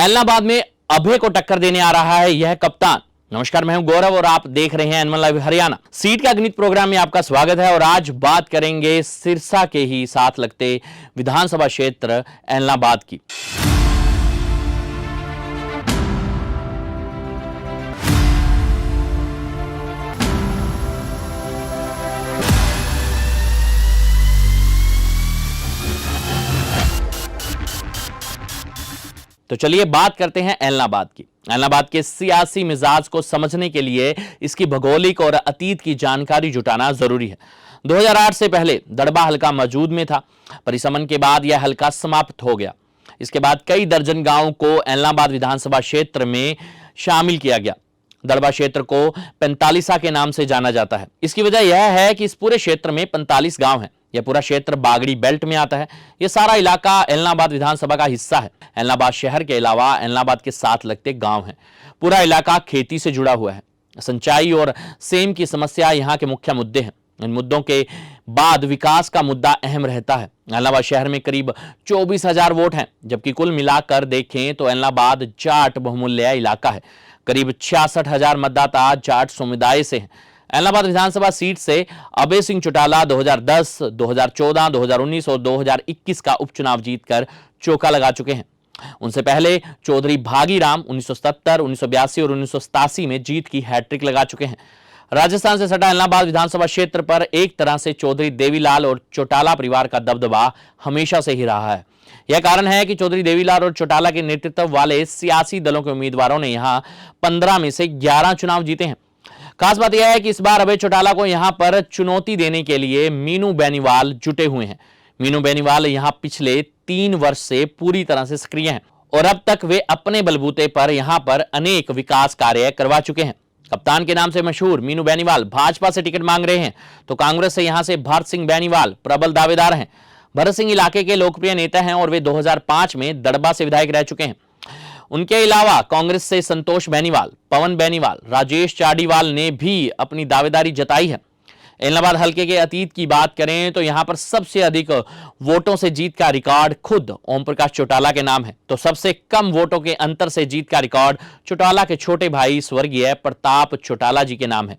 ऐलनाबाद में अभय को टक्कर देने आ रहा है यह कप्तान। नमस्कार, मैं हूं गौरव और आप देख रहे हैं एनिमल लाइव हरियाणा। सीट का गणित प्रोग्राम में आपका स्वागत है और आज बात करेंगे सिरसा के ही साथ लगते विधानसभा क्षेत्र ऐलनाबाद की। तो चलिए बात करते हैं ऐलनाबाद की। ऐलनाबाद के सियासी मिजाज को समझने के लिए इसकी भौगोलिक और अतीत की जानकारी जुटाना जरूरी है। 2008 से पहले दड़बा हलका मौजूद में था। परिसमन के बाद यह हलका समाप्त हो गया। इसके बाद कई दर्जन गांवों को ऐलनाबाद विधानसभा क्षेत्र में शामिल किया गया। दड़बा क्षेत्र को 45 के नाम से जाना जाता है। इसकी वजह यह है कि इस पूरे क्षेत्र में 45 गांव हैं। यह पूरा क्षेत्र बागड़ी बेल्ट में आता है। यह सारा इलाका ऐलनाबाद विधानसभा का हिस्सा है। ऐलनाबाद शहर के अलावा ऐलनाबाद के साथ लगते गांव हैं। पूरा इलाका खेती से जुड़ा हुआ है। सिंचाई और सेम की समस्या यहाँ के मुख्य मुद्दे हैं। इन मुद्दों के बाद विकास का मुद्दा अहम रहता है। ऐलनाबाद शहर में करीब 24,000 वोट हैं, जबकि कुल मिलाकर देखें तो ऐलनाबाद जाट बहुमूल्य इलाका है। करीब 66,000 मतदाता जाट समुदाय से हैं। ऐलनाबाद विधानसभा सीट से अभय सिंह चौटाला 2010, 2014, 2019 और 2021 का उपचुनाव जीतकर चौका लगा चुके हैं। उनसे पहले चौधरी भागीराम 1970, 1982 और 1987 में जीत की हैट्रिक लगा चुके हैं। राजस्थान से सटा ऐलनाबाद विधानसभा क्षेत्र पर एक तरह से चौधरी देवीलाल और चौटाला परिवार का दबदबा हमेशा से ही रहा है। यह कारण है कि चौधरी देवीलाल और चौटाला के नेतृत्व वाले सियासी दलों के उम्मीदवारों ने यहां 15 में से 11 चुनाव जीते हैं। खास बात यह है कि इस बार अभय चौटाला को यहां पर चुनौती देने के लिए मीनू बेनीवाल जुटे हुए हैं। मीनू बेनीवाल यहां पिछले 3 वर्ष से पूरी तरह से सक्रिय हैं और अब तक वे अपने बलबूते पर यहां पर अनेक विकास कार्य करवा चुके हैं। कप्तान के नाम से मशहूर मीनू बेनीवाल भाजपा से टिकट मांग रहे हैं, तो कांग्रेस से यहां से भरत सिंह बेनीवाल प्रबल दावेदार हैं। भरत सिंह इलाके के लोकप्रिय नेता हैं और वे 2005 में दड़बा से विधायक रह चुके हैं। उनके अलावा कांग्रेस से संतोष बेनीवाल, पवन बेनीवाल, राजेश चाडीवाल ने भी अपनी दावेदारी जताई है। ऐलनाबाद हलके के अतीत की बात करें तो यहां पर सबसे अधिक वोटों से जीत का रिकॉर्ड खुद ओम प्रकाश चौटाला के नाम है, तो सबसे कम वोटों के अंतर से जीत का रिकॉर्ड चौटाला के छोटे भाई स्वर्गीय प्रताप चौटाला जी के नाम है।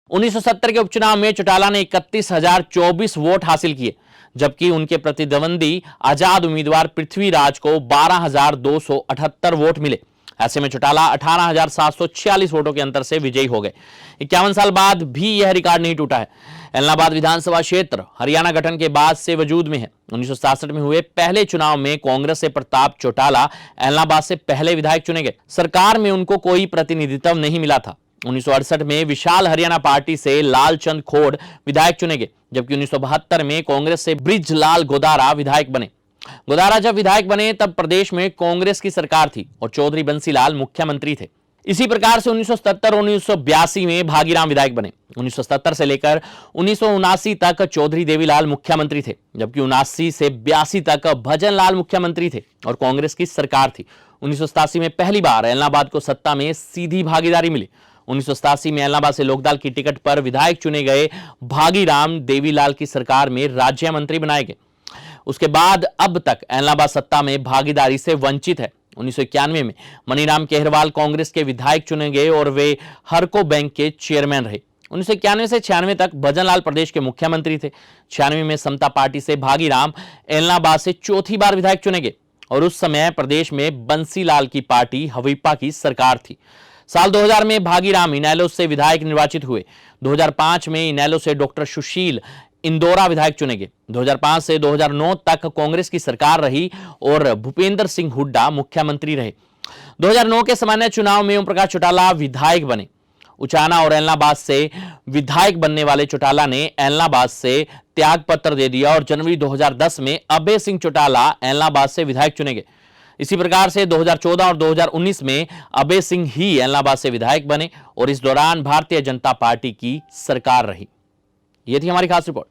1970 के उपचुनाव में चौटाला ने 31,024 वोट हासिल किए, जबकि उनके प्रतिद्वंदी आजाद उम्मीदवार पृथ्वीराज को 12,278 वोट मिले। ऐसे में चौटाला 18,746 वोटों के अंतर से विजयी हो गए। 51 साल बाद भी यह रिकॉर्ड नहीं टूटा है। ऐलनाबाद विधानसभा क्षेत्र हरियाणा गठन के बाद से वजूद में है। 1967 में हुए पहले चुनाव में कांग्रेस से प्रताप चौटाला ऐलनाबाद से पहले विधायक चुने गए। सरकार में उनको कोई प्रतिनिधित्व नहीं मिला था। 1968 में विशाल हरियाणा पार्टी से लालचंद खोड़ विधायक चुने गए, जबकि 1972 में कांग्रेस से बृजलाल गोदारा विधायक बने। गोदारा जब विधायक बने तब प्रदेश में कांग्रेस की सरकार थी और चौधरी बंसीलाल मुख्यमंत्री थे। इसी प्रकार से 1977 और 1982 में भागीराम विधायक बने। 1977 से लेकर 1979 तक चौधरी देवीलाल मुख्यमंत्री थे, जबकि 79 से 82 तक भजनलाल मुख्यमंत्री थे और कांग्रेस की सरकार थी। 1987 में पहली बार ऐलनाबाद को सत्ता में सीधी भागीदारी मिली। 1987 में ऐलनाबाद से लोकदल की टिकट पर विधायक चुने गए भागीराम देवीलाल की सरकार में राज्य मंत्री बनाए गए। उसके बाद अब तक ऐलनाबाद सत्ता में भागीदारी से वंचित है। 1991 में मनीराम केहरवाल कांग्रेस के विधायक चुने गए और वे हरको बैंक के चेयरमैन रहे। 1991 से 96 तक भजनलाल प्रदेश के मुख्यमंत्री थे। 96 में समता पार्टी से भागीराम ऐलनाबाद से चौथी बार विधायक चुने गए और उस समय प्रदेश में बंसीलाल की पार्टी हवीपा की सरकार थी। साल 2000 में भागीराम इनेलो से विधायक निर्वाचित हुए। 2005 में इनेलो से डॉक्टर सुशील इंदौरा विधायक चुने गए। 2005 से 2009 तक कांग्रेस की सरकार रही और भूपेंद्र सिंह हुड्डा मुख्यमंत्री रहे। 2009 के सामान्य चुनाव में ओम प्रकाश चौटाला विधायक बने। उचाना और ऐलनाबाद से विधायक बनने वाले चौटाला ने ऐलनाबाद से त्याग पत्र दे दिया और जनवरी 2010 में अभय सिंह चौटाला ऐलनाबाद से विधायक चुने गए। इसी प्रकार से 2014 और 2019 में अभय सिंह ही ऐलनाबाद से विधायक बने और इस दौरान भारतीय जनता पार्टी की सरकार रही। यह थी हमारी खास रिपोर्ट।